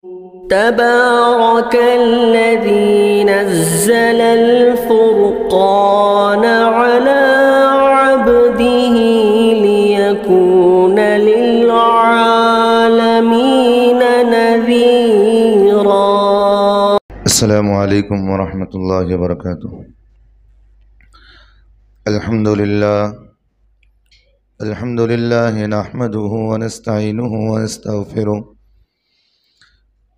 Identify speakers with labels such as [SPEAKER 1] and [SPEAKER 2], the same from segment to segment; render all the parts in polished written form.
[SPEAKER 1] تبارك الذي نزل الفرقان على عبده ليكون للعالمين نذيرا.
[SPEAKER 2] السلام عليكم ورحمة الله وبركاته. الحمد لله نحمده ونستعينه ونستغفره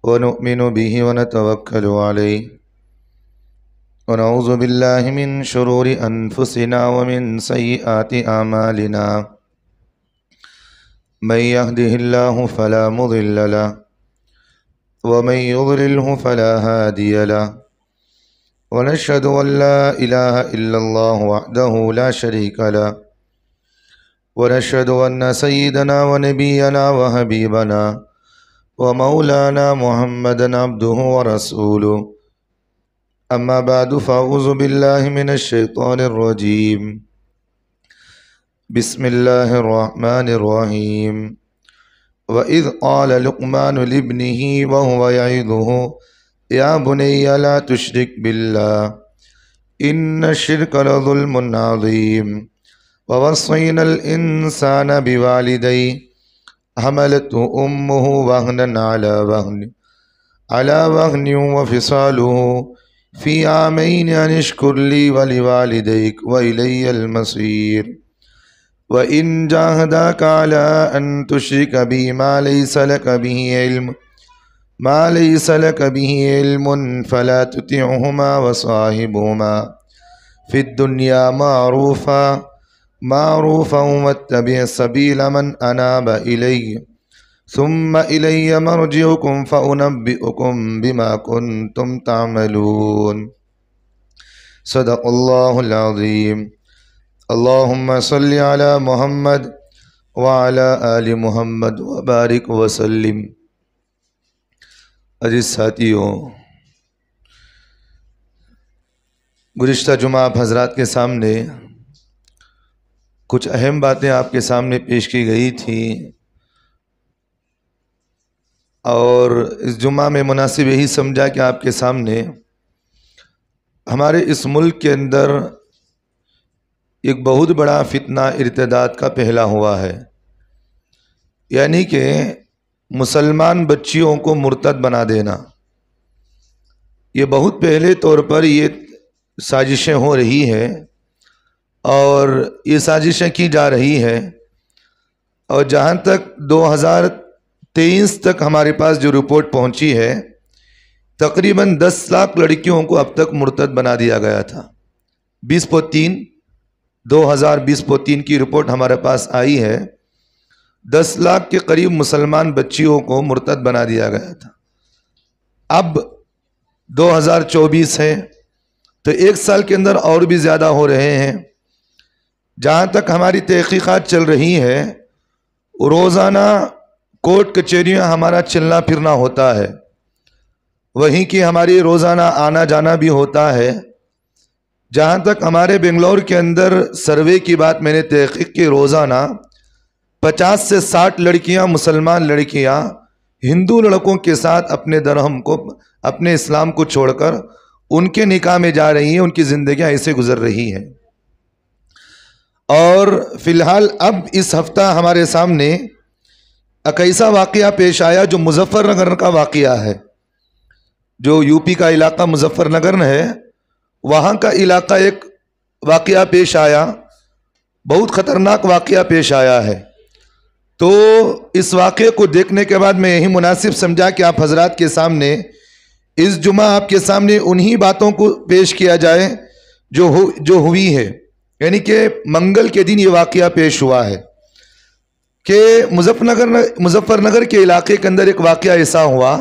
[SPEAKER 2] ونؤمن به ونتوكل عليه ونعوذ بالله من شرور أنفسنا ومن سيئات أعمالنا. من يهده الله فلا مضل له ومن يضلله فلا هادي له، ونشهد أن لا إله إلا الله وحده لا شريك له، ونشهد أن سيدنا ونبينا وحبيبنا ومولانا محمدا عبده ورسوله. أما بعد فأعوذ بالله من الشيطان الرجيم. بسم الله الرحمن الرحيم. وَإِذْ قَالَ لُقْمَانُ لِابْنِهِ وَهُوَ يَعِظُهُ يَا بُنَيَّ لَا تُشْرِكْ بِاللَّهِ إِنَّ الشِّرْكَ لَظُلْمٌ عَظِيمٌ. وَوَصَّيْنَا الْإِنسَانَ بِوَالِدَيْهِ حَمَلَتْهُ أُمُّهُ وَهْنًا عَلَى وَهْنٍ وَفِصَالُهُ فِي عَامَيْنِ أَنِ اشْكُرْ لِي وَلِوَالِدَيْكَ وَإِلَيَّ الْمَصِيرُ. وَإِنْ جَاهَدَاكَ عَلَىٰ أَن تُشْرِكَ بِي مَا لَيْسَ لَكَ بِهِ عِلْمٌ فَلَا تُطِعْهُمَا وَصَاحِبْهُمَا فِي الدُّنْيَا مَعْرُوفًا وَاتَّبِعْ سَبِيلَ مَنْ أَنَابَ إِلَيَّ ثُمَّ إِلَيَّ مَرْجِعُكُمْ فَأُنَبِّئُكُمْ بِمَا كُنْتُمْ تَعْمَلُونَ. صدق اللہ العظیم. اللہم صل علی محمد وعلی آل محمد وبارک وسلم. عزیز ساتھیوں، گزشتہ جمعہ آپ حضرات کے سامنے کچھ اہم باتیں آپ کے سامنے پیش کی گئی تھیں، اور اس جمعہ میں مناسب یہی سمجھا کہ آپ کے سامنے ہمارے اس ملک کے اندر ایک بہت بڑا فتنہ ارتداد کا پھیلا ہوا ہے، یعنی کہ مسلمان بچیوں کو مرتد بنا دینا. یہ بہت پہلے طور پر یہ سازشیں ہو رہی ہیں، اور یہ سازشیں کی جا رہی ہیں، اور جہاں تک 2023 تک ہمارے پاس جو رپورٹ پہنچی ہے، تقریباً 10 لاکھ لڑکیوں کو اب تک مرتد بنا دیا گیا تھا. 2023 کی رپورٹ ہمارے پاس آئی ہے. 10 لاکھ کے قریب مسلمان بچیوں کو مرتد بنا دیا گیا تھا. اب 2024 ہے تو 1 سال کے اندر اور بھی زیادہ ہو رہے ہیں. جہاں تک ہماری تحقیقات چل رہی ہے، روزانہ کورٹ کچہریاں ہمارا چلنا پھرنا ہوتا ہے، وہیں کی ہماری روزانہ آنا جانا بھی ہوتا ہے. جہاں تک ہمارے بنگلور کے اندر سروے کی بات میں نے تحقیق کی، روزانہ 50 سے 60 لڑکیاں، مسلمان لڑکیاں ہندو لڑکوں کے ساتھ اپنے درہم کو، اپنے اسلام کو چھوڑ کر ان کے نکاح میں جا رہی ہیں. ان کی زندگیاں ایسے گزر رہی ہیں. اور فی الحال اب اس ہفتہ ہمارے سامنے ایک ایسا واقعہ پیش آیا جو مظفر نگر کا واقعہ ہے. جو یو پی کا علاقہ مظفر نگر ہے، وہاں کا علاقہ ایک واقعہ پیش آیا، بہت خطرناک واقعہ پیش آیا ہے. تو اس واقعے کو دیکھنے کے بعد میں یہی مناسب سمجھا کہ آپ حضرات کے سامنے اس جمعہ آپ کے سامنے انہی باتوں کو پیش کیا جائے جو ہوئی ہے. یعنی کہ منگل کے دن یہ واقعہ پیش ہوا ہے کہ مظفر نگر کے علاقے کے اندر ایک واقعہ ایسا ہوا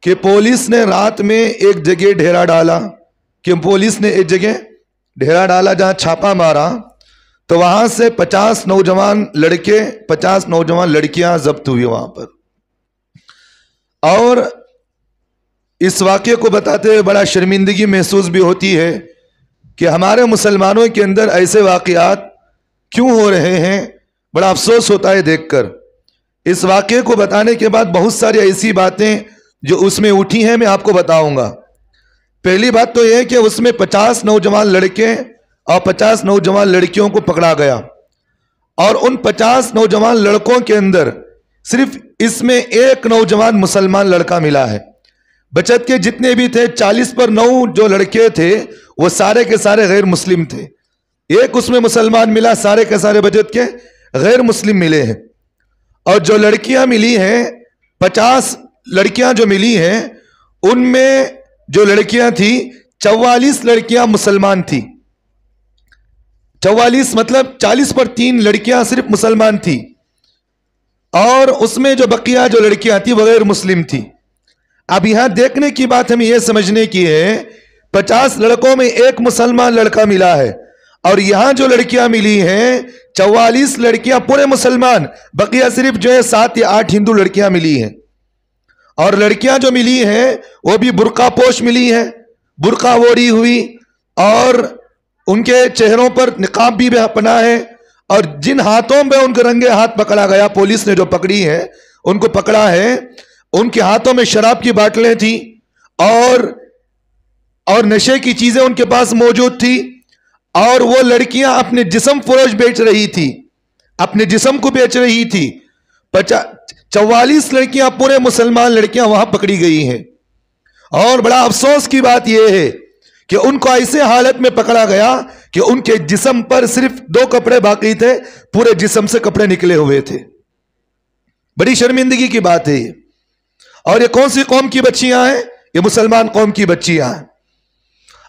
[SPEAKER 2] کہ پولیس نے رات میں ایک جگہ ڈھیرا ڈالا جہاں چھاپا مارا تو وہاں سے 50 نوجوان لڑکے 50 نوجوان لڑکیاں ضبط ہوئی وہاں پر. اور اس واقعے کو بتاتے ہوئے بڑا شرمندگی محسوس بھی ہوتی ہے کہ ہمارے مسلمانوں کے اندر ایسے واقعات کیوں ہو رہے ہیں. بڑا افسوس ہوتا ہے دیکھ کر. اس واقعے کو بتانے کے بعد بہت ساری ایسی باتیں جو اس میں اٹھی ہیں میں آپ کو بتاؤں گا. پہلی بات تو یہ ہے کہ اس میں 50 نوجوان لڑکے اور 50 نوجوان لڑکیوں کو پکڑا گیا, اور ان 50 نوجوان لڑکوں کے اندر صرف اس میں ایک نوجوان مسلمان لڑکا ملا ہے. بچت کے جتنے بھی تھے 40 پر 9 جو لڑکے تھے وہ سارے کے سارے غیر مسلم تھے. ایک اس میں مسلمان ملا, سارے کے سارے بچت کے غیر مسلم ملے ہیں. اور جو لڑکیاں ملی ہیں 50 لڑکیاں جو ملی ہیں ان میں جو لڑکیاں تھی 44 لڑکیاں مسلمان تھی. 44 مطلب 40 پر 3 لڑکیاں صرف مسلمان تھی, اور اس میں جو بقیہ جو لڑکیاں تھی وہ غیر مسلم تھی. اب یہاں دیکھنے کی بات ہمیں یہ سمجھنے کی ہے 50 لڑکوں میں ایک مسلمان لڑکا ملا ہے, اور یہاں جو لڑکیاں ملی ہیں 44 لڑکیاں پورے مسلمان, بقیہ صرف جو ہے 7 یا 8 ہندو لڑکیاں ملی ہیں. اور لڑکیاں جو ملی ہیں وہ بھی برقع پوش ملی ہیں, برقع اوڑھی ہوئی, اور ان کے چہروں پر نقاب بھی پہنا ہے, اور جن ہاتھوں میں ان کے رنگے ہاتھ پکڑا گیا, پولیس نے جو پکڑی ہے ان کو پکڑا ہے, ان کے ہاتھوں میں شراب کی باٹلیں تھیں اور نشے کی چیزیں ان کے پاس موجود تھی, اور وہ لڑکیاں اپنے جسم فروش بیچ رہی تھی, اپنے جسم کو بیچ رہی تھی. 44 لڑکیاں پورے مسلمان لڑکیاں وہاں پکڑی گئی ہیں. اور بڑا افسوس کی بات یہ ہے کہ ان کو ایسے حالت میں پکڑا گیا کہ ان کے جسم پر صرف 2 کپڑے باقی تھے, پورے جسم سے کپڑے نکلے ہوئے تھے. بڑی شرمندگی کی بات ہے یہ. اور یہ کون سی قوم کی بچیاں ہیں؟ یہ مسلمان قوم کی بچیاں ہیں.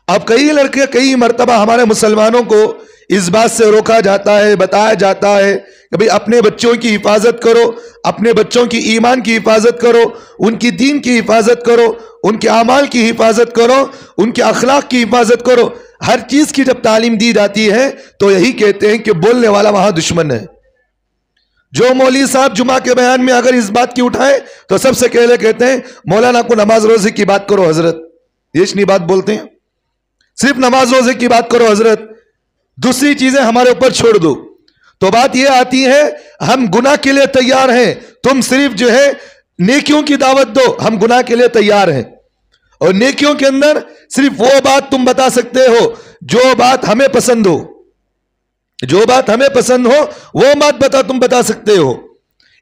[SPEAKER 2] اب کئی لڑکے کئی مرتبہ ہمارے مسلمانوں کو اس بات سے روکا جاتا ہے, بتایا جاتا ہے کہ بھئی اپنے بچوں کی حفاظت کرو, اپنے بچوں کی ایمان کی حفاظت کرو, ان کی دین کی حفاظت کرو, ان کے اعمال کی حفاظت کرو, ان کے اخلاق کی حفاظت کرو. ہر چیز کی جب تعلیم دی جاتی ہے تو یہی کہتے ہیں کہ بولنے والا وہاں دشمن ہے. جو مولوی صاحب جمعہ کے بیان میں اگر اس بات کی اٹھائے تو سب سے پہلے کہتے ہیں مولانا کو نماز روزے کی بات کرو حضرت. یہ نہیں بات بولتے ہیں, صرف نماز روزے کی بات کرو حضرت, دوسری چیزیں ہمارے اوپر چھوڑ دو. تو بات یہ آتی ہے ہم گناہ کے لیے تیار ہیں, تم صرف جو ہے نیکیوں کی دعوت دو, ہم گناہ کے لیے تیار ہیں. اور نیکیوں کے اندر صرف وہ بات تم بتا سکتے ہو جو بات ہمیں پسند ہو, جو بات ہمیں پسند ہو وہ بات تم بتا سکتے ہو.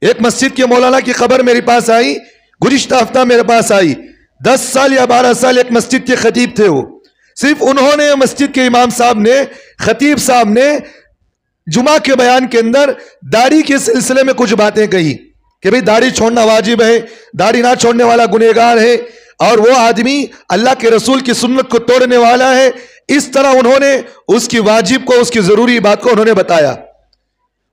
[SPEAKER 2] ایک مسجد کے مولانا کی خبر میرے پاس آئی, گزشتہ ہفتہ میرے پاس آئی. 10 سال یا 12 سال ایک مسجد کے خطیب تھے وہ. صرف انہوں نے مسجد کے امام صاحب نے, خطیب صاحب نے جمعہ کے بیان کے اندر داڑھی کے سلسلے میں کچھ باتیں کہی کہ بھئی داڑھی چھوڑنا واجب ہے, داڑھی نہ چھوڑنے والا گنہگار ہے, اور وہ آدمی اللہ کے رسول کی سنت کو توڑنے والا ہے. اس طرح انہوں نے اس کی واجب کو, اس کی ضروری بات کو انہوں نے بتایا.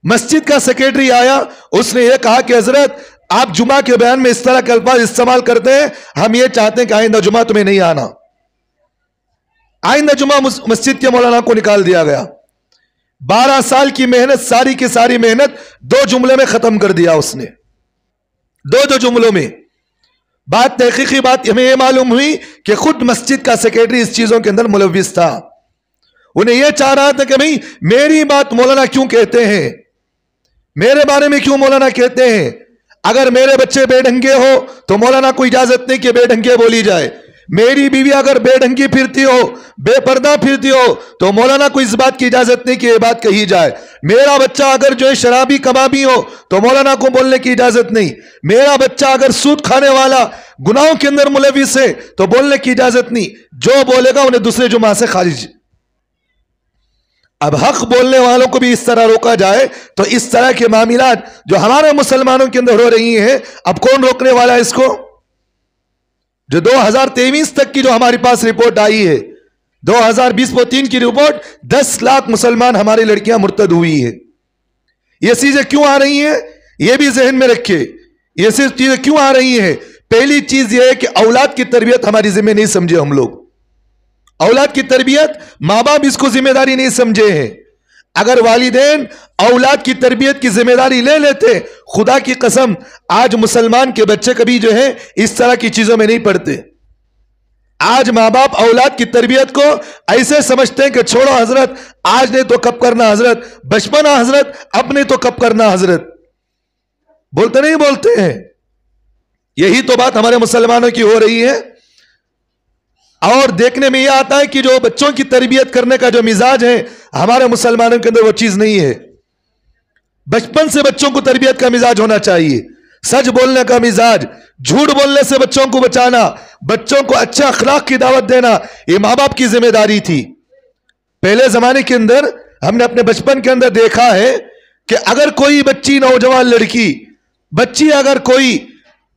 [SPEAKER 2] مسجد کا سیکریٹری آیا, اس نے یہ کہا کہ حضرت آپ جمعہ کے بیان میں اس طرح کے الفاظ استعمال کرتے ہیں, ہم یہ چاہتے ہیں کہ آئندہ جمعہ تمہیں نہیں آنا. آئندہ جمعہ مسجد کے مولانا کو نکال دیا گیا. 12 سال کی محنت, ساری کی ساری محنت 2 جملے میں ختم کر دیا اس نے. 2 جملوں میں بات, تحقیقی بات ہمیں یہ معلوم ہوئی کہ خود مسجد کا سیکریٹری اس چیزوں کے اندر ملوث تھا. انہیں یہ چاہ رہا تھا کہ بھئی میری بات مولانا کیوں کہتے ہیں, میرے بارے میں کیوں مولانا کہتے ہیں. اگر میرے بچے بے ڈھنگے ہو تو مولانا کو اجازت نہیں کہ بے ڈھنگے بولی جائے. میری بیوی اگر بے ڈھنگی پھرتی ہو, بے پردہ پھرتی ہو تو مولانا کو اس بات کی اجازت نہیں کہ یہ بات کہی جائے. میرا بچہ اگر جو ہے شرابی کبابی ہو تو مولانا کو بولنے کی اجازت نہیں. میرا بچہ اگر سود کھانے والا گناہوں کے اندر ملوث ہے تو بولنے کی اجازت نہیں. جو بولے گا انہیں دوسرے جمعہ سے خارج. اب حق بولنے والوں کو بھی اس طرح روکا جائے تو اس طرح کے معاملات جو ہمارے مسلمانوں کے اندر ہو رہی ہیں, اب کون روکنے والا ہے اس کو؟ جو 2023 تک کی جو ہمارے پاس رپورٹ آئی ہے, 2020-23 کی رپورٹ, 10 لاکھ مسلمان ہماری لڑکیاں مرتد ہوئی ہے. یہ چیزیں کیوں آ رہی ہیں یہ بھی ذہن میں رکھے. یہ صرف چیزیں کیوں آ رہی ہیں؟ پہلی چیز یہ ہے کہ اولاد کی تربیت ہماری ذمہ نہیں سمجھے ہم لوگ. اولاد کی تربیت ماں باپ اس کو ذمہ داری نہیں سمجھے ہیں. اگر والدین اولاد کی تربیت کی ذمہ داری لے لیتے, خدا کی قسم آج مسلمان کے بچے کبھی جو ہے اس طرح کی چیزوں میں نہیں پڑتے. آج ماں باپ اولاد کی تربیت کو ایسے سمجھتے ہیں کہ چھوڑو حضرت, آج نہیں تو کب کرنا حضرت, بچپنا حضرت, اب نہیں تو کب کرنا حضرت. بولتے نہیں بولتے ہیں. यही तो बात हमारे मुसलमानों की हो रही है। और देखने में यह आता है कि जो बच्चों की तरबियत करने का जो मिजाज है हमारे मुसलमानों के अंदर वो चीज नहीं है। बचपन से बच्चों को तरबियत का मिजाज होना चाहिए, सच बोलने का मिजाज, झूठ बोलने से बच्चों को बचाना, बच्चों को अच्छा अखलाक की दावत देना, ये माँ बाप की जिम्मेदारी थी। पहले जमाने के अंदर हमने अपने बचपन के अंदर देखा है कि अगर कोई बच्ची, नौजवान लड़की, बच्ची अगर कोई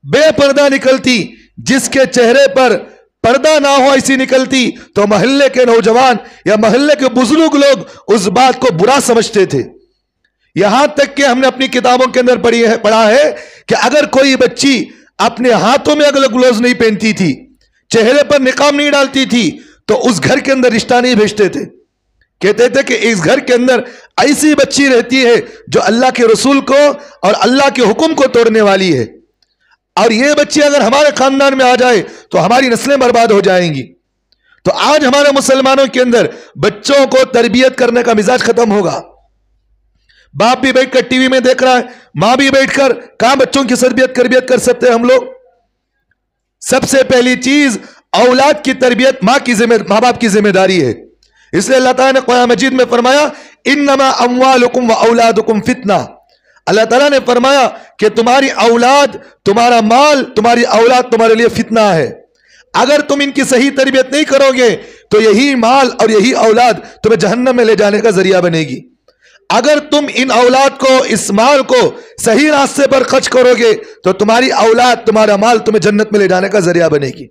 [SPEAKER 2] बेपर्दा निकलती, जिसके चेहरे पर पर्दा ना हो ऐसी निकलती, तो मोहल्ले के नौजवान या मोहल्ले के बुजुर्ग लोग उस बात को बुरा समझते थे। यहां तक कि हमने अपनी किताबों के अंदर पढ़ा है कि अगर कोई बच्ची अपने हाथों में अगर ग्लोव्स नहीं पहनती थी, चेहरे पर निकाब नहीं डालती थी, तो उस घर के अंदर रिश्ता नहीं भेजते थे। कहते थे कि इस घर के अंदर ऐसी बच्ची रहती है जो अल्लाह के रसूल को और अल्लाह के हुक्म को तोड़ने वाली है, और ये बच्ची अगर हमारे खानदान में आ जाए तो हमारी नस्लें बर्बाद हो जाएंगी। तो आज हमारे मुसलमानों के अंदर बच्चों को तरबियत करने का मिजाज खत्म होगा। बाप भी बैठकर टीवी में देख रहा है, मां भी बैठकर, कहां बच्चों की तरबियत कर सकते हैं हम लोग। सबसे पहली चीज औलाद की तरबियत मां बाप की जिम्मेदारी है। इसलिए अल्लाह ताला ने कुरान मजीद में फरमाया, इन्नमा अम्वालुकुम व औलादुकुम फितना। अल्लाह ताला ने फरमाया कि तुम्हारी औलाद, तुम्हारा माल, तुम्हारी औलाद तुम्हारे लिए फितना है। अगर तुम इनकी सही तरबियत नहीं करोगे तो यही माल और यही औलाद तुम्हें जहन्नम में ले जाने का जरिया बनेगी। अगर तुम इन औलाद को, इस माल को सही रास्ते पर खर्च करोगे तो तुम्हारी औलाद, तुम्हारा माल तुम्हें जन्नत में ले जाने का जरिया बनेगी।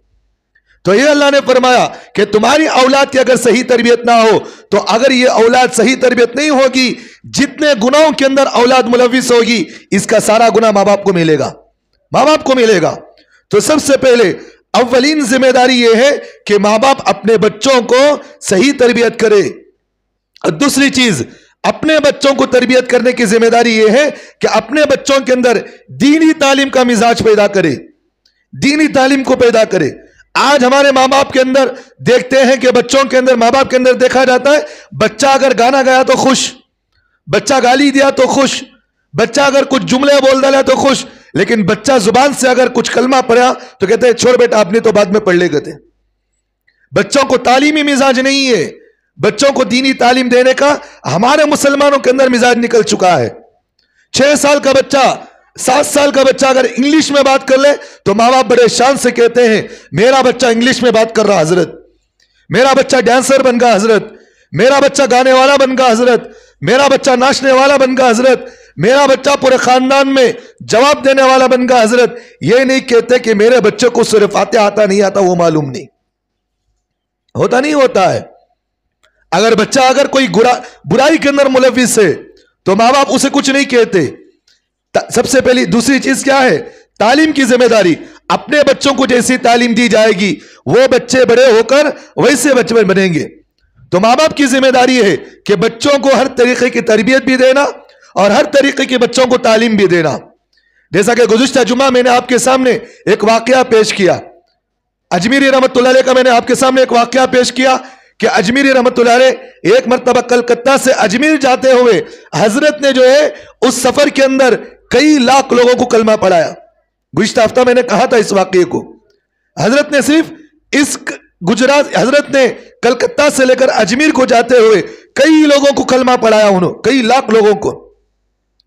[SPEAKER 2] तो ये अल्लाह ने फरमाया कि तुम्हारी औलाद की अगर सही तरबियत ना हो, तो अगर ये औलाद सही तरबियत नहीं होगी, जितने गुनाहों के अंदर औलाद मुलविस होगी, इसका सारा गुनाह माँ बाप को मिलेगा, माँ बाप को मिलेगा। तो सबसे पहले अव्वलीन जिम्मेदारी यह है कि माँ बाप अपने बच्चों को सही तरबियत करे। और दूसरी चीज, अपने बच्चों को तरबियत करने की जिम्मेदारी यह है कि अपने बच्चों के अंदर दीनी तालीम का मिजाज पैदा करे, दीनी तालीम को पैदा करे। आज हमारे माँ बाप के अंदर देखते हैं कि बच्चों के अंदर, माँ बाप के अंदर देखा जाता है, बच्चा अगर गाना गाया तो खुश, बच्चा गाली दिया तो खुश, बच्चा अगर कुछ जुमले बोल डाला तो खुश, लेकिन बच्चा जुबान से अगर कुछ कलमा पढ़ा तो कहते हैं छोड़ बेटा, आपने तो बाद में पढ़ लेगा। बच्चों को तालीमी मिजाज नहीं है, बच्चों को दीनी तालीम देने का हमारे मुसलमानों के अंदर मिजाज निकल चुका है। 6 साल का बच्चा, 7 साल का बच्चा अगर इंग्लिश में बात कर ले तो माँ बाप बड़े शान से कहते हैं मेरा बच्चा इंग्लिश में बात कर रहा हजरत, मेरा बच्चा डांसर बन गया हजरत, मेरा बच्चा गाने वाला बन गया हजरत, मेरा बच्चा नाचने वाला बन गया हजरत, मेरा बच्चा पूरे खानदान में जवाब देने वाला बन गया हजरत। ये नहीं कहते कि मेरे बच्चे को सूरह फातिहा आता नहीं आता, वो मालूम नहीं होता, नहीं होता है। अगर बच्चा अगर कोई बुराई के अंदर मुलविस है तो माँ बाप उसे कुछ नहीं कहते। सबसे पहली दूसरी चीज क्या है? तालीम की जिम्मेदारी। अपने बच्चों को जैसी तालीम दी जाएगी वो बच्चे बड़े होकर वैसे बच्चे बनेंगे। तो माँ बाप की जिम्मेदारी है कि बच्चों को हर तरीके की तरबियत भी देना और हर तरीके के बच्चों को तालीम भी देना। जैसा कि गुज़िश्ता जुमा मैंने आपके सामने एक वाकया पेश किया, अजमीरी रहमतुल्लाह अलैह का मैंने आपके सामने एक वाकया पेश किया कि अजमीरी रहमतुल्लाह अलैह एक मरतबा कलकत्ता से अजमेर जाते हुए हजरत ने जो है उस सफर के अंदर कई लाख लोगों को कलमा पढ़ाया। गुज़िश्ता हफ्ता मैंने कहा था इस वाकये को। हजरत ने सिर्फ इस हजरत ने कलकत्ता से लेकर अजमेर को जाते हुए कई लोगों को कलमा पढ़ाया, उन्होंने कई लाख लोगों को।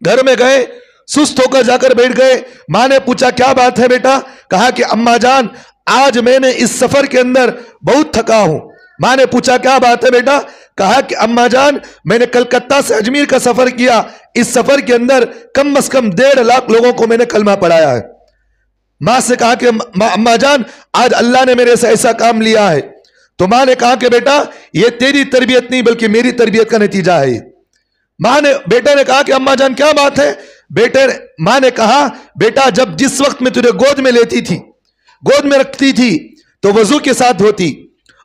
[SPEAKER 2] घर में गए, सुस्त होकर जाकर बैठ गए। मां ने पूछा क्या बात है बेटा? कहा कि अम्मा जान आज मैंने इस सफर के अंदर बहुत थका हूं। मां ने पूछा क्या बात है बेटा? कहा कि अम्मा जान मैंने कलकत्ता से अजमेर का सफर किया, इस सफर के अंदर कम से कम 1.5 लाख लोगों को मैंने कलमा पढ़ाया है। मां से कहा कि अम्मा जान आज अल्लाह ने मेरे से ऐसा काम लिया है। तो मां ने कहा कि बेटा ये तेरी तरबियत नहीं बल्कि मेरी तरबियत का नतीजा है। बेटे ने कहा कि अम्मा जान क्या बात है? मां ने कहा बेटा जब जिस वक्त में तुझे गोद में लेती थी, गोद में रखती थी तो वजू के साथ होती,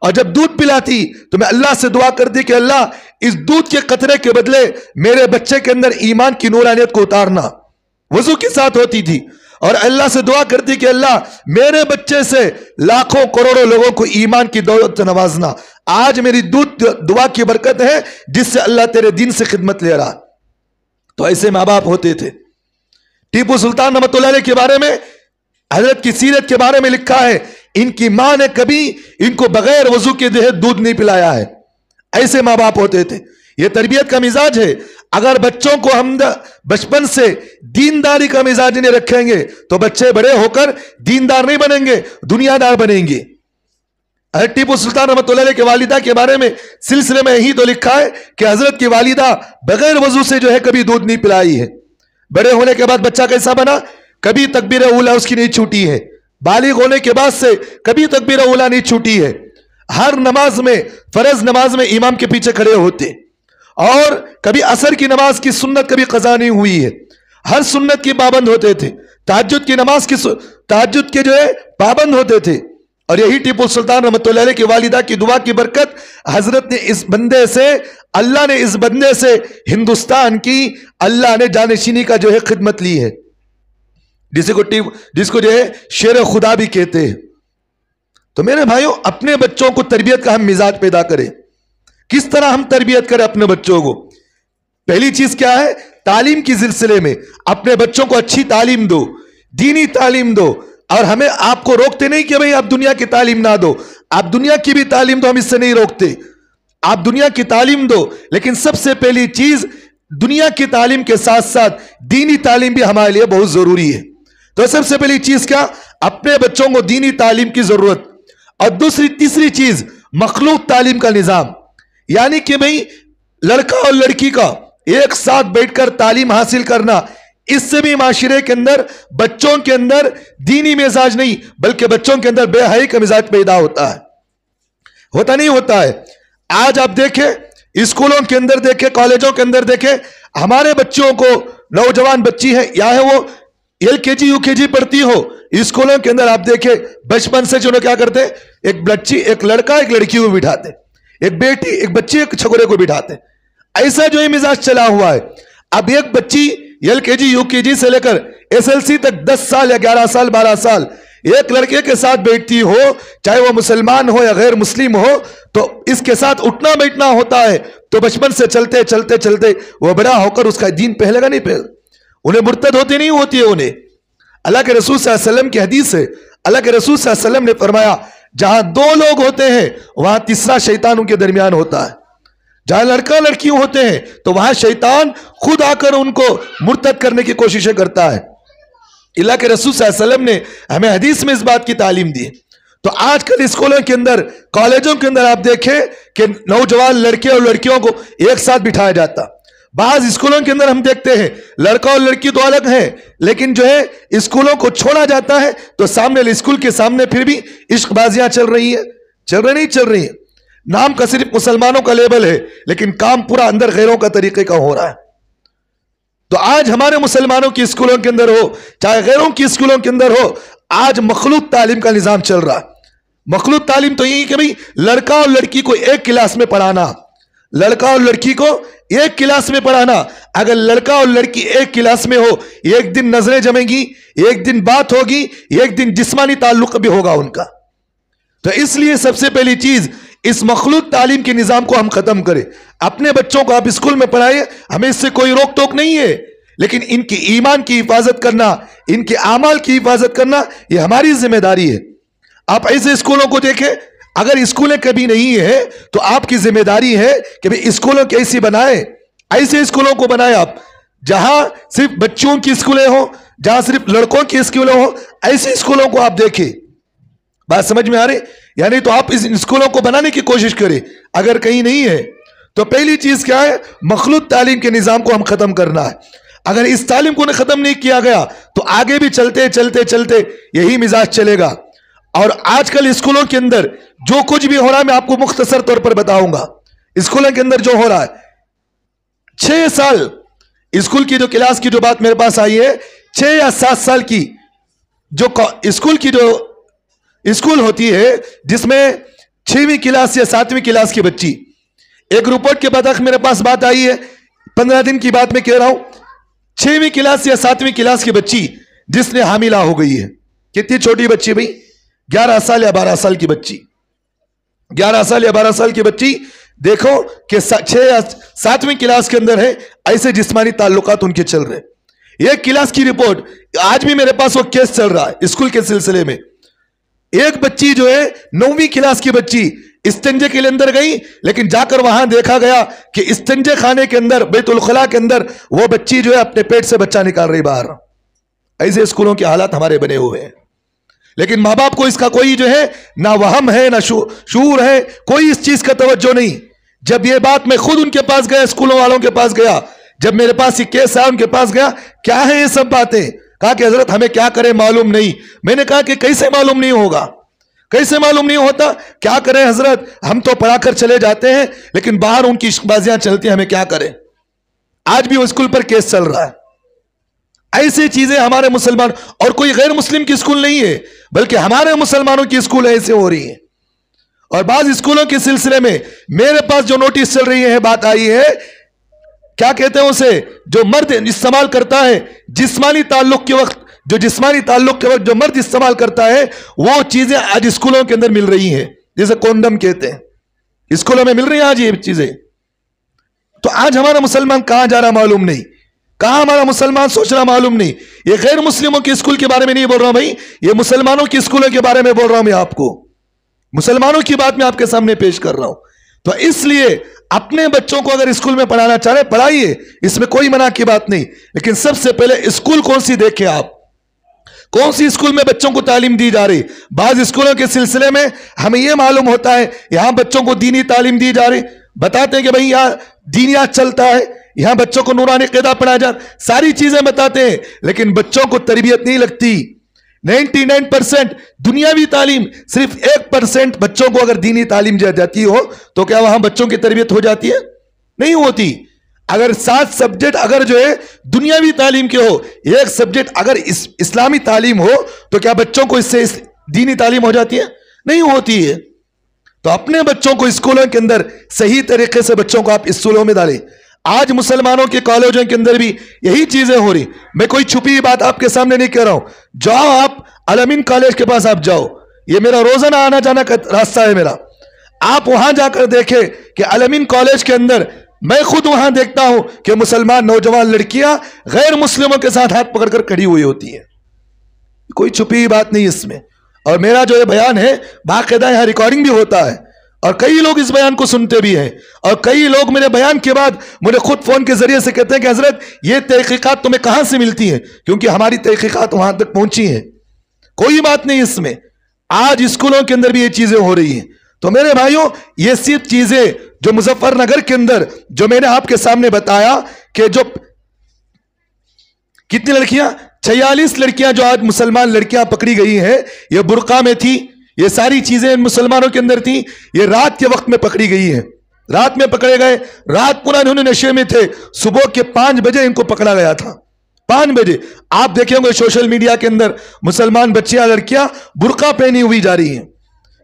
[SPEAKER 2] और जब दूध पिलाती तो मैं अल्लाह से दुआ करती कि अल्लाह इस दूध के कतरे के बदले मेरे बच्चे के अंदर ईमान की नूरानियत को उतारना। वजू के साथ होती थी और अल्लाह से दुआ करती कि अल्लाह मेरे बच्चे से लाखों करोड़ों लोगों को ईमान की दौलत से नवाजना। आज मेरी दुआ की बरकत है जिससे अल्लाह तेरे दिन से खिदमत ले रहा। तो ऐसे माँ बाप होते थे। टीपू सुल्तान रहमतुल्लाह अलैह के बारे में حضرت کی سیرت کے بارے میں لکھا ہے ان کی ماں نے کبھی ان کو بغیر وضو کے دودھ نہیں پلایا ہے. ایسے ماں باپ ہوتے تھے. یہ تربیت کا مزاج ہے. اگر بچوں کو ہم بچپن سے دینداری کا مزاج نہیں رکھیں گے تو بچے بڑے ہو کر دیندار نہیں بنیں گے, دنیا دار بنیں گے. حضرت ٹیپو سلطان رحمۃ اللہ علیہ کے والدہ کے بارے میں سلسلے میں یہی تو لکھا ہے کہ حضرت کی والدہ بغیر وضو سے جو ہے کبھی دودھ نہیں پلائی ہے. بڑے ہونے کے بعد بچہ کیسا بنا؟ کبھی تکبیر اولا اس کی نہیں چھوٹی ہے. بالغ ہونے کے بعد سے کبھی تکبیر اولا نہیں چھوٹی ہے. ہر نماز میں, فرض نماز میں امام کے پیچھے کھڑے ہوتے, اور کبھی عصر کی نماز کی سنت کبھی قضا نہیں ہوئی ہے. ہر سنت کی پابند ہوتے تھے. تہجد کی نماز کی تہجد کے جو ہے پابند ہوتے تھے. اور یہی ٹیپو سلطان رحمۃ اللہ علیہ کی والدہ کی دعا کی برکت حضرت نے اس بندے سے, اللہ نے اس بندے سے ہندوستان کی اللہ نے جانشینی کا جو ہے خدمت لی ہے, جس کو جو ہے شیر خدا بھی کہتے ہیں. تو میرے بھائیوں, اپنے بچوں کو تربیت کا ہم مزاج پیدا کریں. کس طرح ہم تربیت کریں اپنے بچوں کو؟ پہلی چیز کیا ہے؟ تعلیم کی سلسلے میں اپنے بچوں کو اچھی تعلیم دو, دینی تعلیم دو. اور ہمیں آپ کو روکتے نہیں کہ بھئی آپ دنیا کی تعلیم نہ دو, آپ دنیا کی بھی تعلیم دو, ہم اس سے نہیں روکتے. آپ دنیا کی تعلیم دو, لیکن سب سے پہلی چیز دنیا کی تعلیم کے ساتھ ساتھ دینی تعلیم بھی ہمارے لیے بہت ضروری ہے. تو سب سے پہلی چیز کیا؟ اپنے بچوں کو دینی تعلیم کی ضرورت. اور تیسری چیز مخلوط تعلیم کا نظام, یعنی کہ بھئی لڑکا اور لڑکی کا ایک ساتھ بیٹھ کر تعلیم حاصل کرنا. اس سے بھی معاشرے کے اندر بچوں کے اندر دینی مزاج نہیں بلکہ بچوں کے اندر بے حیائی کا مزاج پیدا ہوتا ہے. ہوتا نہیں ہوتا ہے. آج آپ دیکھیں اسکولوں کے اندر دیکھیں, کالجوں کے اندر دیکھیں, ہمارے بچوں کو, نوجوان بچی ہے یا ہے وہ ایل کے جی یو کے جی پڑھتی ہو, اسکولوں کے اندر آپ دیکھیں بچپن سے جو کیا کرتے, ایک بچی, ایک لڑکا ایک لڑکی کو بٹھاتے, ایک بیٹی ایک بچی ایک چھکرے کو بٹھاتے. ایسا جو ہے مزاج چلا ہوا ہے. اب ایک بچی ایل کے جی یو کے جی سے لے کر ایس ایل سی تک 10 سال یا 11 سال 12 سال ایک لڑکے کے ساتھ بیٹھتی ہو, چاہے وہ مسلمان ہو یا غیر مسلم ہو, تو اس کے ساتھ اٹھنا بیٹھنا ہوتا ہے. تو بچپن سے چلتے چلتے چلتے وہ بڑا ہو کر اس کا دین پہلے گا نہیں, پہلے انہیں مرتد ہوتی نہیں ہوتی ہے. انہیں اللہ کے رسول صلی اللہ علیہ وسلم کی حدیث ہے, اللہ کے رسول صلی اللہ علیہ وسلم نے فرمایا جہاں 2 لوگ ہوتے ہیں وہاں تیسرا شیطان ان کے درمیان ہوتا ہے. جہاں لڑکا لڑکی ہوتے ہیں تو وہاں شیطان خود آ کر ان کو مرتد کرنے کی کوششیں کرتا ہے. اللہ کے رسول صلی اللہ علیہ وسلم نے ہمیں حدیث میں اس بات کی تعلیم دی. تو آج کل اسکولوں کے اندر, کالجوں کے اندر آپ دیکھیں کہ نوجوان لڑکے اور لڑکیوں کو ایک ساتھ بٹھایا جاتا. بعض اسکولوں کے اندر ہم دیکھتے ہیں لڑکا اور لڑکی تو الگ ہیں, لیکن جو ہے اسکولوں کو چھوڑا جاتا ہے تو سامنے اسکول کے سامنے پھر بھی عشق بازیاں چل رہی ہیں. نہیں چل رہی ہیں. نام کا صرف مسلمانوں کا لیبل ہے لیکن کام پورا اندر غیروں کا طریقے کا ہو رہا ہے. تو آج ہمارے مسلمانوں کی اسکولوں کے اندر ہو چاہے غیروں کی اسکولوں کے اندر ہو, آج مخلوط تعلیم کا نظام چل رہا ہے. مخلوط تعلیم تو یہی کہ بھئی لڑکا اور لڑکی کو ایک کلاس میں پڑھانا, لڑکا اور لڑکی کو ایک کلاس میں پڑھانا. اگر لڑکا اور لڑکی ایک کلاس میں ہو, ایک دن نظریں جمیں گی, ایک دن بات ہوگی, ایک دن جسمانی تعلق بھی ہوگا ان کا. تو اس لیے سب سے پہلی چیز اس مخلوط تعلیم کے نظام کو ہم ختم کریں. اپنے بچوں کو آپ اسکول میں پڑھائیں, ہمیں اس سے کوئی روک ٹوک نہیں ہے, لیکن ان کی ایمان کی حفاظت کرنا, ان کے اعمال کی حفاظت کرنا یہ ہماری ذمہ داری ہے. آپ ایسے اسکولوں کو دیکھیں, اگر اسکولیں کبھی نہیں ہیں تو آپ کی ذمہ داری ہے کہ بھی اسکولوں کی ایسی بنائیں, ایسے اسکولوں کو بنائیں آپ جہاں صرف بچوں کی اسکولیں ہوں, جہاں صرف لڑکوں کی اسکولیں ہوں. ایسے اسکولوں کو آپ دیکھیں. بات سمجھ میں آ رہی؟ یعنی تو آپ اس اسکولوں کو بنانے کی کوشش کریں. اگر کہیں نہیں ہے تو پہلی چیز کیا ہے, مخلوط تعلیم کے نظام کو ہم ختم کرنا ہے. اگر اس تعلیم کو ختم نہیں کیا گیا تو آگے بھی چلتے چلتے چلتے یہی مزاج چلے گا. اور آج کل اسکولوں کے اندر جو کچھ بھی ہو رہا ہے میں آپ کو مختصر طور پر بتاؤں گا. اسکولوں کے اندر جو ہو رہا ہے, 6 سال اسکول کی جو کلاس کی جو بات میرے پاس آئی ہے, 6 یا 7 سال کی جو اسکول ہوتی ہے جس میں 6ویں کلاس یا 7ویں کلاس کی بچی, ایک رپورٹ کے بعد میرے پاس بات آئی ہے, 15 دن کی بات میں کہہ رہا ہوں, 6ویں کلاس یا 7ویں کلاس کی بچی جس نے حاملہ ہو گئی ہے. کتنی چھوٹی بچی بھئی, 11 سال یا 12 سال کی بچی. 11 سال یا 12 سال کی بچی دیکھو کہ 6 یا 7ویں کلاس کے اندر ہے, ایسے جسمانی تعلقات ان کے چل رہے. एक क्लास की रिपोर्ट, आज भी मेरे पास वो केस चल रहा है स्कूल के सिलसिले में। एक बच्ची जो है 9वीं क्लास की बच्ची इस्तिंजे के लिए अंदर गई, लेकिन जाकर वहां देखा गया कि इस्तिंजे खाने के अंदर, बैतुल खला के अंदर, वो बच्ची जो है अपने पेट से बच्चा निकाल रही बाहर। ऐसे स्कूलों के हालात हमारे बने हुए हैं, लेकिन माँ बाप को इसका कोई जो है ना वहम है ना शूर है, कोई इस चीज का तवज्जो नहीं। जब ये बात मैं खुद उनके पास गया, स्कूलों वालों के पास गया, जब मेरे पास ये केस आया उनके पास गया, क्या है ये सब बातें? कहा कि हजरत हमें क्या करें मालूम नहीं। मैंने कहा कि कैसे मालूम नहीं होगा, कैसे मालूम नहीं होता? क्या करें हजरत, हम तो पढ़ाकर चले जाते हैं, लेकिन बाहर उनकी इश्कबाजियां चलती हैं, हमें क्या करें? आज भी वो स्कूल पर केस चल रहा है। ऐसी चीजें हमारे मुसलमान, और कोई गैर मुस्लिम की स्कूल नहीं है, बल्कि हमारे मुसलमानों की स्कूल ऐसे हो रही है। और बाज स्कूलों के सिलसिले में मेरे पास जो नोटिस चल रही है, बात आई है, क्या कहते हैं उसे, जो मर्द इस्तेमाल करता है जिस्मानी ताल्लुक के वक्त, जो जिस्मानी ताल्लुक के वक्त जो मर्द इस्तेमाल करता है, वो चीजें आज स्कूलों के अंदर मिल रही हैं, जैसे कॉन्डम कहते हैं, स्कूलों में मिल रही हैं आज ये चीजें। तो आज हमारा मुसलमान कहां जा रहा मालूम नहीं, कहां हमारा मुसलमान सोच रहा मालूम नहीं। ये गैर मुस्लिमों के स्कूल के बारे में नहीं बोल रहा हूं भाई, ये मुसलमानों के स्कूलों के बारे में बोल रहा हूं मैं आपको, मुसलमानों की बात मैं आपके सामने पेश कर रहा हूं। तो इसलिए अपने बच्चों को अगर स्कूल में पढ़ाना चाह रहे पढ़ाइए, इसमें कोई मना की बात नहीं, लेकिन सबसे पहले स्कूल कौन सी देखें आप, कौन सी स्कूल में बच्चों को तालीम दी जा रही। बाज स्कूलों के सिलसिले में हमें यह मालूम होता है यहां बच्चों को दीनी तालीम दी जा रही, बताते हैं कि भाई यहां दीनियात चलता है, यहां बच्चों को नूरानी क़िदा पढ़ाया जा, सारी चीजें बताते हैं, लेकिन बच्चों को तरबियत नहीं लगती। 99% दुनियावी तालीम, सिर्फ 1% बच्चों को अगर दीनी तालीम जाती हो तो क्या वहां बच्चों की तरबियत हो जाती है? नहीं होती। अगर 7 सब्जेक्ट अगर जो है दुनियावी तालीम के हो, एक सब्जेक्ट अगर इस्लामी तालीम हो, तो क्या बच्चों को इससे दीनी तालीम हो जाती है? नहीं होती है। तो अपने बच्चों को स्कूलों के अंदर सही तरीके से बच्चों को आप स्कूलों में डालें। आज मुसलमानों के कॉलेजों के अंदर भी यही चीजें हो रही। मैं कोई छुपी बात आपके सामने नहीं कह रहा हूं, जाओ आप अलमीन कॉलेज के पास आप जाओ, ये मेरा रोजाना आना जाना का रास्ता है मेरा, आप वहां जाकर देखें कि अलमीन कॉलेज के अंदर मैं खुद वहां देखता हूं कि मुसलमान नौजवान लड़कियां गैर मुस्लिमों के साथ हाथ पकड़कर खड़ी हुई होती है, कोई छुपी बात नहीं इसमें। और मेरा जो ये बयान है बाकायदा यहां रिकॉर्डिंग भी होता है, और कई लोग इस बयान को सुनते भी हैं, और कई लोग मेरे बयान के बाद मुझे खुद फोन के जरिए से कहते हैं कि हजरत ये तहकीकात तुम्हें कहां से मिलती हैं, क्योंकि हमारी तहकीकात वहां तक पहुंची हैं। कोई बात नहीं इसमें, आज स्कूलों के अंदर भी ये चीजें हो रही हैं। तो मेरे भाइयों, ये सिर्फ चीजें जो मुजफ्फरनगर के अंदर जो मैंने आपके सामने बताया कि जो कितनी लड़कियां, 46 लड़कियां जो आज मुसलमान लड़कियां पकड़ी गई हैं, ये बुर्का में थी, ये सारी चीजें मुसलमानों के अंदर थी, ये रात के वक्त में पकड़ी गई हैं, रात में पकड़े गए, रात पूरा इन्होंने नशे में थे, सुबह के 5 बजे इनको पकड़ा गया था। 5 बजे आप देखे होंगे सोशल मीडिया के अंदर मुसलमान बच्चियां लड़कियां बुर्का पहनी हुई जा रही हैं।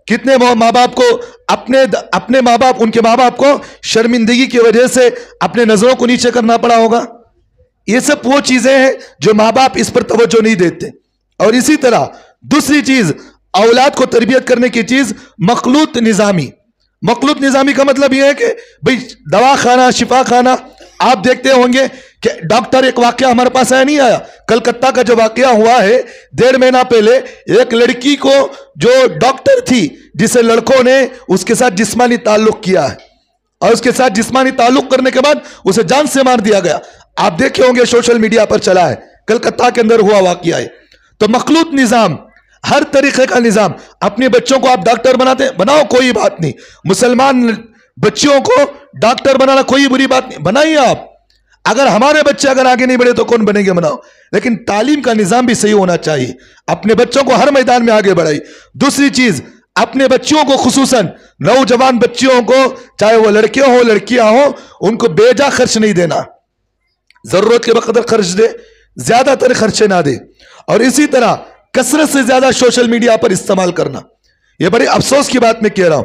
[SPEAKER 2] कितने माँ बाप को अपने माँ बाप, उनके माँ बाप को शर्मिंदगी की वजह से अपने नजरों को नीचे करना पड़ा होगा। ये सब वो चीजें हैं जो माँ बाप इस पर तवज्जो नहीं देते। और इसी तरह दूसरी चीज, औलाद को तरबियत करने की चीज मखलूत निजामी। मखलूत निजामी का मतलब यह है कि भाई दवा खाना, शिफा खाना, आप देखते होंगे कि डॉक्टर, एक वाकया हमारे पास आया नहीं आया, कलकत्ता का जो वाकया हुआ है 1.5 महीना पहले, एक लड़की को जो डॉक्टर थी जिसे लड़कों ने उसके साथ जिस्मानी ताल्लुक किया है, और उसके साथ जिस्मानी ताल्लुक करने के बाद उसे जान से मार दिया गया। आप देखे होंगे सोशल मीडिया पर चला है, कलकत्ता के अंदर हुआ वाकया है। तो मखलूत निजाम, हर तरीके का निजाम, अपने बच्चों को आप डॉक्टर बनाते हैं, बनाओ, कोई बात नहीं। मुसलमान बच्चियों को डॉक्टर बनाना कोई बुरी बात नहीं, बनाइए आप। अगर हमारे बच्चे अगर आगे नहीं बढ़े तो कौन बनेंगे, बनाओ, लेकिन तालीम का निजाम भी सही होना चाहिए। अपने बच्चों को हर मैदान में आगे बढ़ाइए। दूसरी चीज, अपने बच्चियों को, खुसूसन नौजवान बच्चियों को, चाहे वो लड़कियां हो लड़कियां हो, उनको बेजा खर्च नहीं देना, जरूरत के बकदर खर्च दे, ज्यादातर खर्चे ना दे। और इसी तरह कसरत से ज्यादा सोशल मीडिया पर इस्तेमाल करना, यह बड़े अफसोस की बात मैं कह रहा हूं।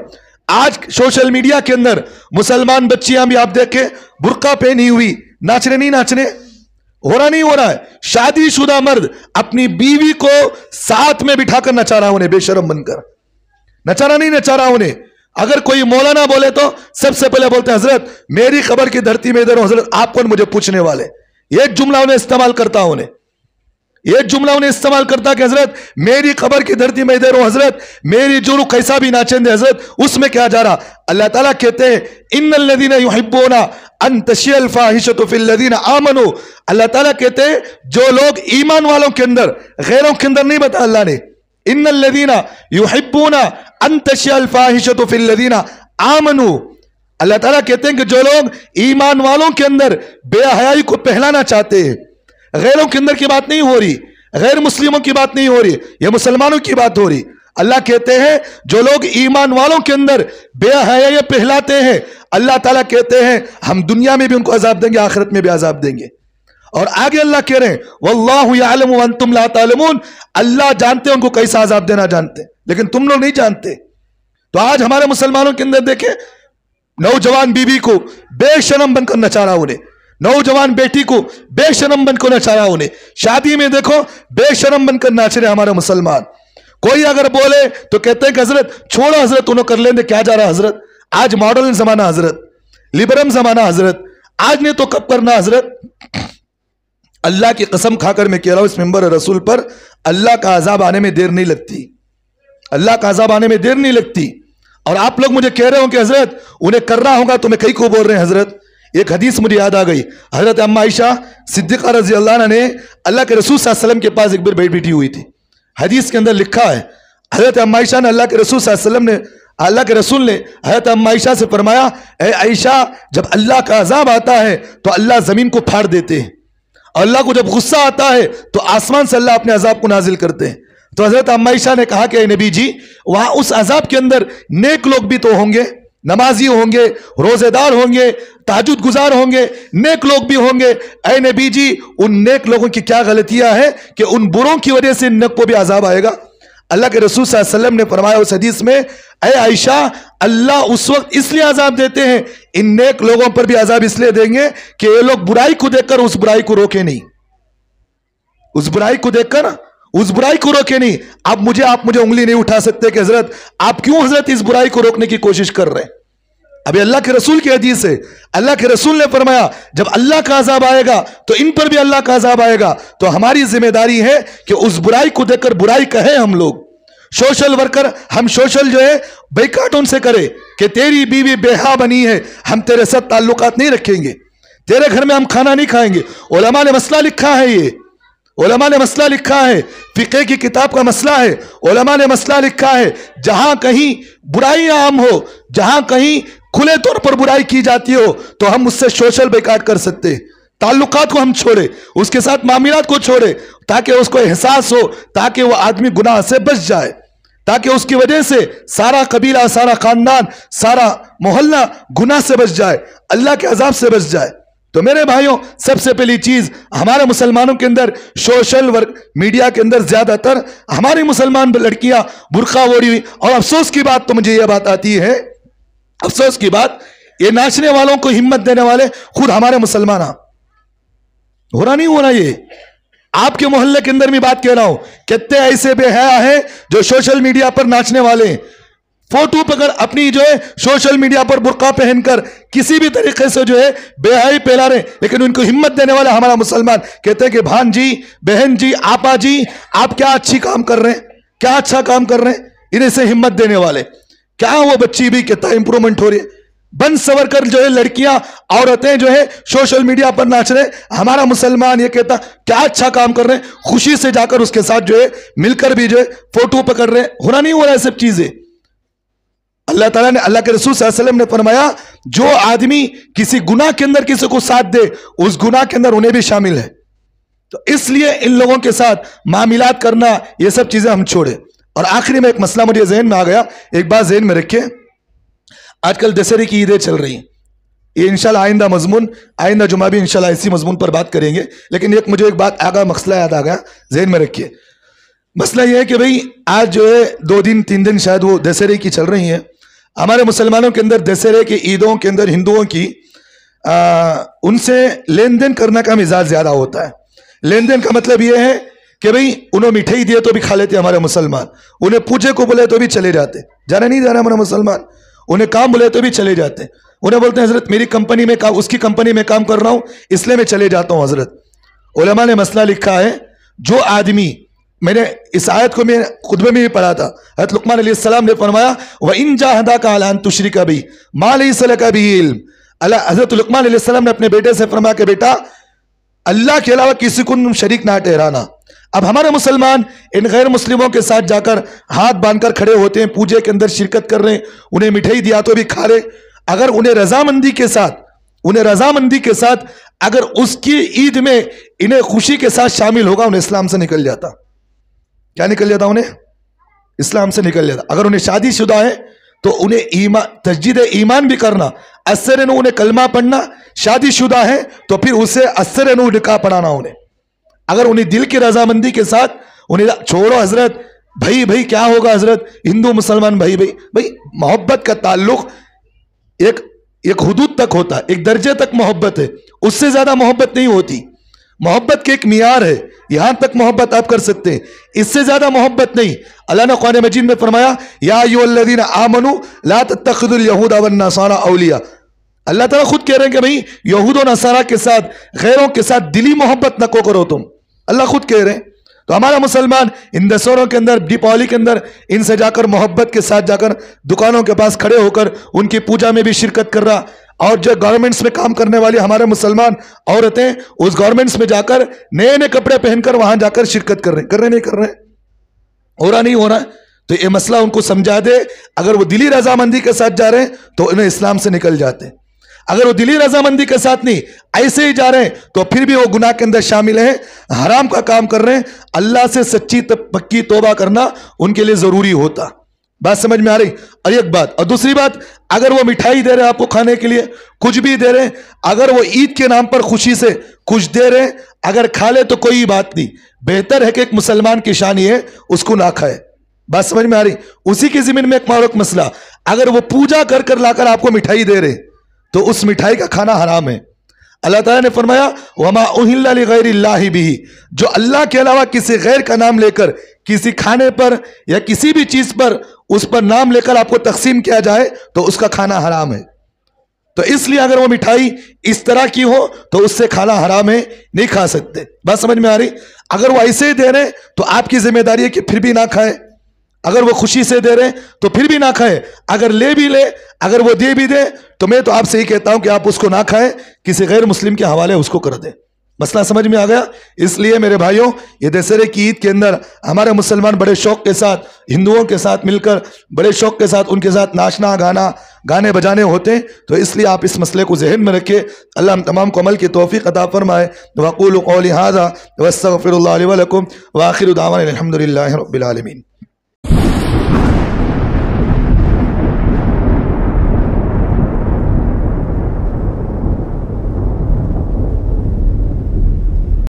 [SPEAKER 2] आज सोशल मीडिया के अंदर मुसलमान बच्चियां भी आप देखें बुर्का पहनी हुई नाचने, नहीं नाचने हो रहा, नहीं हो रहा है। शादीशुदा मर्द अपनी बीवी को साथ में बिठाकर नचा रहा उन्हें, बेशरम बनकर नचाना नहीं नचा रहा उन्हें। अगर कोई मौलाना बोले तो सबसे पहले बोलते हैं हजरत मेरी खबर की धरती में इधर हजरत, आप कौन मुझे पूछने वाले, ये जुमला उन्हें इस्तेमाल करता, उन्हें ये जुमला उन्हें इस्तेमाल करता कि हजरत मेरी कब्र की धरती में दे रहा हूं, हजरत मेरी जो कैसा भी नाचेंदे हजरत, उसमें क्या जा रहा। अल्लाह ताला कहते हैं इन्नल्लज़ीना युहिब्बूना अन तशियल फाहिशतु फिल्लज़ीना आमनू, अल्लाह ताला कहते हैं जो लोग ईमान वालों के अंदर, गैरों के अंदर नहीं बताया अल्लाह ने। इन्नल्लज़ीना युहिब्बूना अन तशियल फाहिशतु फिल्लज़ीना आमनू, अल्लाह ताला कहते हैं कि जो लोग ईमान वालों के अंदर बेहयाई को पहलाना चाहते हैं, गैरों के अंदर की बात नहीं हो रही, गैर मुस्लिमों की बात नहीं हो रही, यह मुसलमानों की बात हो रही। अल्लाह कहते हैं जो लोग ईमान वालों के अंदर बेहयाई पहलाते हैं, अल्लाह ताला कहते हैं हम दुनिया में भी उनको अजाब देंगे, आखिरत में भी अजाब देंगे। और आगे अल्लाह कह रहे हैं वल्लाहु यअलमु व अंतुम ला तालमून, अल्लाह जानते हैं उनको कैसा अजाब देना जानते हैं, लेकिन तुम लोग नहीं जानते। तो आज हमारे मुसलमानों के अंदर देखें, नौजवान बीवी को बेशरम बनकर नचा रहा उन्हें, नौजवान बेटी को बेशरम बनकर नचा रहा उन्हें, शादी में देखो बेशरम बनकर नाच रहे हमारे मुसलमान। कोई अगर बोले तो कहते हैं कि हजरत छोड़ो हजरत, उन्होंने कर लेंगे, क्या जा रहा हजरत, आज मॉडर्न जमाना हजरत, लिबरल जमाना हजरत, आज नहीं तो कब करना हजरत। अल्लाह की कसम खाकर मैं कह रहा हूं इस मिंबर रसूल पर, अल्लाह का अजाब आने में देर नहीं लगती, अल्लाह का अजाब आने में देर नहीं लगती। और आप लोग मुझे कह रहे हो कि हजरत उन्हें करना होगा, तो मैं कई को बोल रहे हैं हजरत। एक हदीस मुझे याद आ गई, हजरत अम्मा आयशा सिद्दीक़ा रज़ी अल्लाह अन्हा ने अल्लाह के रसूल सल्लल्लाहु अलैहि वसल्लम के पास एक बार बैठी हुई थी। हदीस के अंदर लिखा है हजरत अम्मा आयशा ने अल्लाह के रसूल सल्लल्लाहु अलैहि वसल्लम ने अल्लाह के रसूल ने हजरत अम्मा आयशा से फरमाया, ए आयशा जब अल्लाह का अजाब आता है तो अल्लाह जमीन को फाड़ देते हैं, अल्लाह को जब गुस्सा आता है तो आसमान से अल्लाह अपने अजाब को नाजिल करते हैं। तो हजरत अम्मा आयशा ने कहा कि नबी जी वहां उस अजाब के अंदर नेक लोग भी तो होंगे, नमाजी होंगे, रोजेदार होंगे, ताजुद गुजार होंगे, नेक लोग भी होंगे। ऐ नबी जी उन नेक लोगों की क्या गलतियां हैं कि उन बुरों की वजह से नेक को भी अजाब आएगा। अल्लाह के रसूल सल्लल्लाहु अलैहि वसल्लम ने फरमाया उस हदीस में, ऐ आयशा अल्लाह उस वक्त इसलिए अजाब देते हैं, इन नेक लोगों पर भी अजाब इसलिए देंगे कि ये लोग बुराई को देखकर उस बुराई को रोके नहीं, उस बुराई को देखकर उस बुराई को रोके नहीं। आप मुझे उंगली नहीं उठा सकते कि हजरत आप क्यों हजरत इस बुराई को रोकने की कोशिश कर रहे हैं। अभी अल्लाह के रसूल की हदीस है, अल्लाह के रसूल ने फरमाया जब अल्लाह का अजाब आएगा तो इन पर भी अल्लाह का अजाब आएगा। तो हमारी जिम्मेदारी है कि उस बुराई को देखकर बुराई कहें हम लोग। सोशल वर्कर हम सोशल जो है बैकाट उनसे करें कि तेरी बीवी बेहा बनी है, हम तेरे साथ ताल्लुकात नहीं रखेंगे, तेरे घर में हम खाना नहीं खाएंगे। उलमा ने मसला लिखा है, ये उलमा ने मसला लिखा है, फिक़े की किताब का मसला है, उलमा ने मसला लिखा है, जहां कहीं बुराई आम हो, जहां कहीं खुले तौर पर बुराई की जाती हो तो हम उससे सोशल बैकाट कर सकते हैं, ताल्लुकात को हम छोड़े, उसके साथ मामलात को छोड़े, ताकि उसको एहसास हो, ताकि वो आदमी गुनाह से बच जाए, ताकि उसकी वजह से सारा कबीला, सारा खानदान, सारा मोहल्ला गुनाह से बच जाए, अल्लाह के अजाब से बच जाए। तो मेरे भाइयों सबसे पहली चीज हमारे मुसलमानों के अंदर सोशल वर्क मीडिया के अंदर ज्यादातर हमारी मुसलमान लड़कियां बुर्का ओढ़ी हुई, और अफसोस की बात तो मुझे यह बात आती है, अफसोस की बात ये नाचने वालों को हिम्मत देने वाले खुद हमारे मुसलमान। हो रहा नहीं हो रहा, ये आपके मोहल्ले के अंदर भी बात कह रहा हूं, कितने ऐसे बेहया हैं जो सोशल मीडिया पर नाचने वाले हैं, फोटो पकड़ अपनी जो है सोशल मीडिया पर बुर्का पहनकर किसी भी तरीके से जो है बेहयाई फैला रहे, लेकिन उनको हिम्मत देने वाला हमारा मुसलमान कहते हैं कि भान जी, बहन जी, आपा जी आप क्या अच्छी काम कर रहे हैं, क्या अच्छा काम कर रहे हैं, इन्हें से हिम्मत देने वाले। क्या वो बच्ची भी कितना इंप्रूवमेंट हो रही है, बन सवर कर जो है लड़कियां औरतें जो है सोशल मीडिया पर नाच रहे, हमारा मुसलमान ये कहता क्या अच्छा काम कर रहे हैं, खुशी से जाकर उसके साथ जो है मिलकर भी जो है फोटो पकड़ रहे। होना नहीं हो रहा है सब चीजें। अल्लाह ताला ने, अल्लाह के रसूल सल्लल्लाहु अलैहि वसल्लम ने फरमाया जो आदमी किसी गुनाह के अंदर किसी को साथ दे उस गुनाह के अंदर उन्हें भी शामिल है। तो इसलिए इन लोगों के साथ मामलात करना ये सब चीजें हम छोड़े। और आखिरी में एक मसला मुझे ज़हन में आ गया, एक बात ज़हन में रखिए, आजकल दशहरे की ईदें चल रही हैं, ये इंशाल्लाह आइंदा मजमून, आइंदा जुमा भी इंशाल्लाह इसी मजमून पर बात करेंगे, लेकिन एक मुझे एक बात आगा मसला याद आ गया, ज़हन में रखिए। मसला ये है कि भाई आज जो है 2 दिन 3 दिन शायद वो दशहरे की चल रही हैं। हमारे मुसलमानों के अंदर दशहरे की ईदों के अंदर हिंदुओं की उनसे लेन देन करने का मिजाज ज़्यादा होता है। लेन देन का मतलब ये है कि भाई उन्हें मिठाई दिए तो भी खा लेते हमारे मुसलमान, उन्हें पूजे को बोले तो भी चले जाते, जाना नहीं जाना हमारे मुसलमान, उन्हें काम बोले तो भी चले जाते, انہیں بولتے ہیں حضرت میری کمپنی میں کام، اس کی کمپنی میں کام کر رہا ہوں اس لیے میں چلے جاتا ہوں. حضرت علماء نے مسئلہ لکھا ہے، جو آدمی، میں نے اس آیت کو میں خطبے میں بھی پڑھا تھا، حضرت لقمان علیہ السلام نے فرمایا وَإِن جَاهَدَاكَ عَلَىٰ أَن تُشْرِكَ بِي مَا لَيْسَ لَكَ بِهِ عِلْمٌ. حضرت لقمان علیہ السلام نے اپنے بیٹے سے فرمایا کہ بیٹا اللہ کے علاوہ کسی کو شریک نہ ٹھہرانا. اب ہمارے مسلمان ان غیر مسلموں کے ساتھ جا کر ہاتھ باندھ کر کھڑے ہوتے ہیں، پوجے کے اندر شرکت کر رہے ہیں، انہیں مٹھائی دیا تو بھی کھا رہے. اگر انہیں رضامندی کے ساتھ اگر اس کی عید میں انہیں خوشی کے ساتھ شامل ہوگا، انہیں اسلام سے نکل جاتا. کیا نکل جاتا؟ انہیں اسلام سے نکل جاتا. اگر انہیں شادی شدہ ہے تو انہیں تجدید ایمان بھی کرنا، اثر نو انہیں کلمہ پڑھنا. شادی شدہ ہے تو پھر اسے اثر نو نکاح پڑھانا انہیں. اگر انہیں دل کی رضامندی کے ساتھ انہیں چھوڑو حضرت بھائی کیا ہوگا حضرت، ہندو مسلمان بھائی محبت کا تعلق ایک حدود تک ہوتا ہے، ایک درجے تک محبت ہے، اس سے زیادہ محبت نہیں ہوتی. محبت کے ایک معیار ہے، یہاں تک محبت آپ کر سکتے ہیں، اس سے زیادہ محبت نہیں. اللہ نے قرآن مجید میں فرمایا یا ایھا الذین آمنوا لا تتخذوا اليہود والنصارى اولیاء. اللہ تعالیٰ خود کہہ رہے ہیں کہ بھئی یہود و نصارہ کے ساتھ، غیروں کے ساتھ دلی محبت نہ کرو تم. اللہ خود کہہ رہے ہیں. تو ہمارا مسلمان ان دسہروں کے اندر، دیپاولی کے اندر ان سے جا کر محبت کے ساتھ جا کر دکانوں کے پاس کھڑے ہو کر ان کی پوجا میں بھی شرکت کر رہا. اور جو گورنمنٹس میں کام کرنے والی ہمارے مسلمان عورتیں اس گورنمنٹس میں جا کر نئے کپڑے پہن کر وہاں جا کر شرکت کر رہے نہیں کر رہے، ہو رہا نہیں ہو رہا. تو یہ مسئلہ ان کو سمجھا دے. اگر وہ دلی رضامندی کے ساتھ جا رہے ہیں تو انہیں اسلام سے نکل جاتے ہیں. اگر وہ دلی رضامندی کے ساتھ نہیں، ایسے ہی جا رہے ہیں تو پھر بھی وہ گناہ کے اندر شامل ہیں، حرام کا کام کر رہے ہیں. اللہ سے سچی پکی توبہ کرنا ان کے لیے ضروری ہوتا. بات سمجھ میں آ رہی؟ اور ایک بات. اور دوسری بات، اگر وہ مٹھائی دے رہے ہیں آپ کو کھانے کے لیے، کچھ بھی دے رہے ہیں، اگر وہ عید کے نام پر خوشی سے کچھ دے رہے ہیں، اگر کھا لے تو کوئی بات نہیں. بہتر ہے کہ ایک مسلمان کی شان یہ ہے اس کو نہ کھائے. بات سمجھ میں آ رہی؟ اسی کے ضمن میں ایک اور ایک مسئلہ، اگر وہ پوجا کر کر لا کر آپ کو مٹھائی دے رہے تو اس مٹھائی کا کھانا حرام ہے. اللہ تعالیٰ نے فرمایا وَمَا أُهِلَّ لِغَيْرِ اللَّهِ بِهِ، جو اللہ کے علاوہ کسی غیر کا نام لے کر کسی کھانے پر یا کسی بھی چیز پر اس پر نام لے کر آپ کو تقسیم کیا جائے تو اس کا کھانا حرام ہے. تو اس لیے اگر وہ مٹھائی اس طرح کی ہو تو اس سے کھانا حرام ہے، نہیں کھا سکتے. بات سمجھ میں آ رہی؟ اگر وہ ایسے ہی دے رہے تو آپ کی ذمہ داری ہے کہ پھر بھی نہ کھائے. اگر وہ خوشی سے دے رہے تو پھر بھی نہ کھائے. اگر لے بھی لے، اگر وہ دے بھی دے تو میں تو آپ سے ہی کہتا ہوں کہ آپ اس کو نہ کھائیں، کسی غیر مسلم کے حوالے اس کو کر دیں. مسئلہ سمجھ میں آ گیا؟ اس لیے میرے بھائیوں، یہ دسہرے کی عید کے اندر ہمارے مسلمان بڑے شوق کے ساتھ ہندوؤں کے ساتھ مل کر بڑے شوق کے ساتھ ان کے ساتھ ناچنا گانے بجانے ہوتے ہیں. تو اس لیے آپ اس مسئلے کو ذہن میں رکھیں. اللہ ہم تمام کو عمل کی توفیق عطا فرمائے. وَقُولُوا قَوْلِي هَٰذَا وَاسْتَغْفِرُ اللَّهَ لِي وَلَكُمْ وَآخِرُ دَعْوَانَا الْحَمْدُ لِلَّهِ رَبِّ الْعَالَمِينَ.